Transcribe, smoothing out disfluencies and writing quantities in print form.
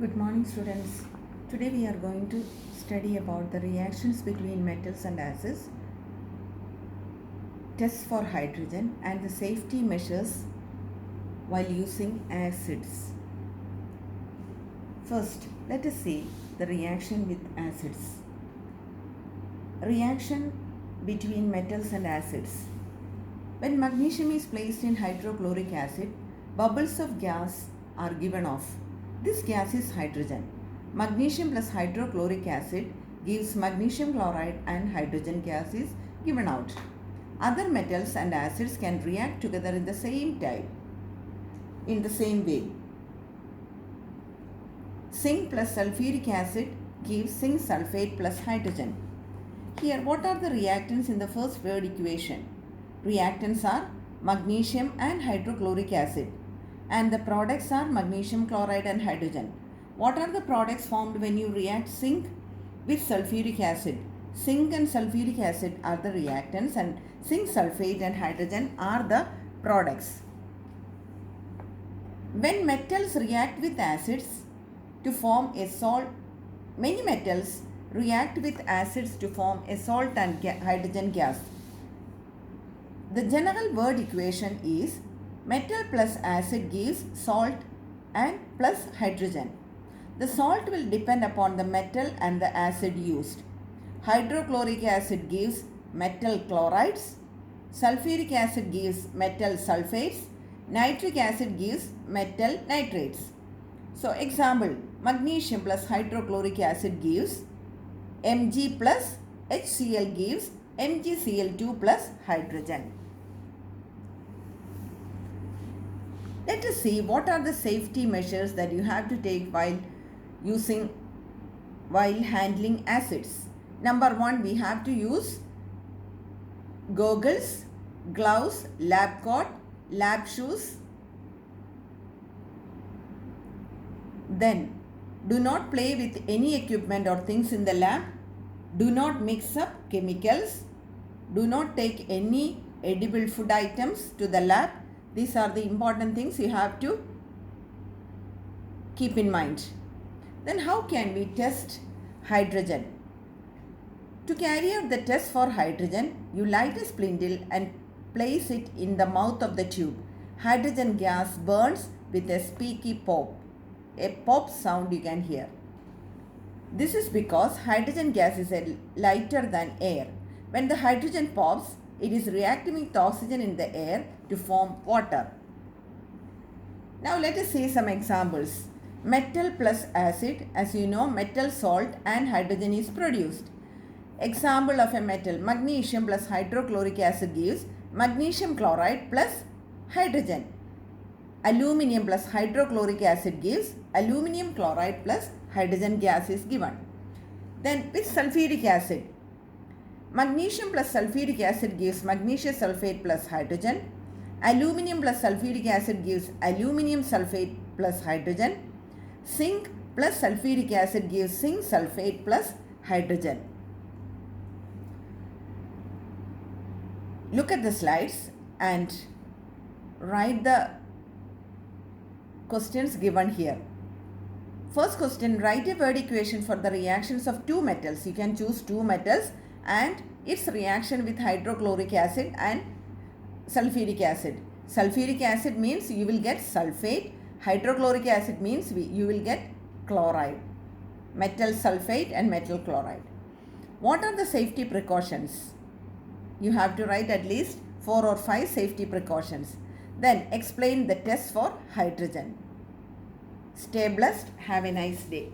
Good morning, students. Today we are going to study about the reactions between metals and acids, tests for hydrogen, and the safety measures while using acids. First, let us see the reaction with acids. Reaction between metals and acids. When magnesium is placed in hydrochloric acid, bubbles of gas are given off. This gas is hydrogen. Magnesium plus hydrochloric acid gives magnesium chloride and hydrogen gas is given out. Other metals and acids can react together in the same way. Zinc plus sulfuric acid gives zinc sulfate plus hydrogen. Here, what are the reactants in the first word equation? Reactants are magnesium and hydrochloric acid, and the products are magnesium chloride and hydrogen. What are the products formed when you react zinc with sulfuric acid? Zinc and sulfuric acid are the reactants, and zinc sulfate and hydrogen are the products. When metals react with acids to form a salt, many metals react with acids to form a salt and hydrogen gas. The general word equation is metal plus acid gives salt and plus hydrogen. The salt will depend upon the metal and the acid used. Hydrochloric acid gives metal chlorides. Sulfuric acid gives metal sulfates. Nitric acid gives metal nitrates. So example, magnesium plus hydrochloric acid gives Mg plus HCl gives MgCl2 plus hydrogen. Let us see what are the safety measures that you have to take while handling acids. Number 1, we have to use goggles, gloves, lab coat, lab shoes. Then, do not play with any equipment or things in the lab. Do not mix up chemicals. Do not take any edible food items to the lab. These are the important things you have to keep in mind. Then how can we test hydrogen? To carry out the test for hydrogen, you light a spindle and place it in the mouth of the tube. Hydrogen gas burns with a squeaky pop. A pop sound you can hear. This is because hydrogen gas is lighter than air. When the hydrogen pops, it is reacting with oxygen in the air to form water. Now let us see some examples. Metal plus acid, as you know, metal salt and hydrogen is produced. Example of a metal, magnesium plus hydrochloric acid gives magnesium chloride plus hydrogen. Aluminium plus hydrochloric acid gives aluminium chloride plus hydrogen gas is given. Then with sulfuric acid, magnesium plus sulfuric acid gives magnesium sulfate plus hydrogen. Aluminium plus sulfuric acid gives aluminium sulfate plus hydrogen. Zinc plus sulfuric acid gives zinc sulfate plus hydrogen. Look at the slides and write the questions given here. First question, write a word equation for the reactions of two metals. You can choose two metals and its reaction with hydrochloric acid and sulfuric acid. Sulfuric acid means you will get sulfate. Hydrochloric acid means you will get chloride. Metal sulfate and metal chloride. What are the safety precautions? You have to write at least 4 or 5 safety precautions. Then explain the test for hydrogen. Stay blessed. Have a nice day.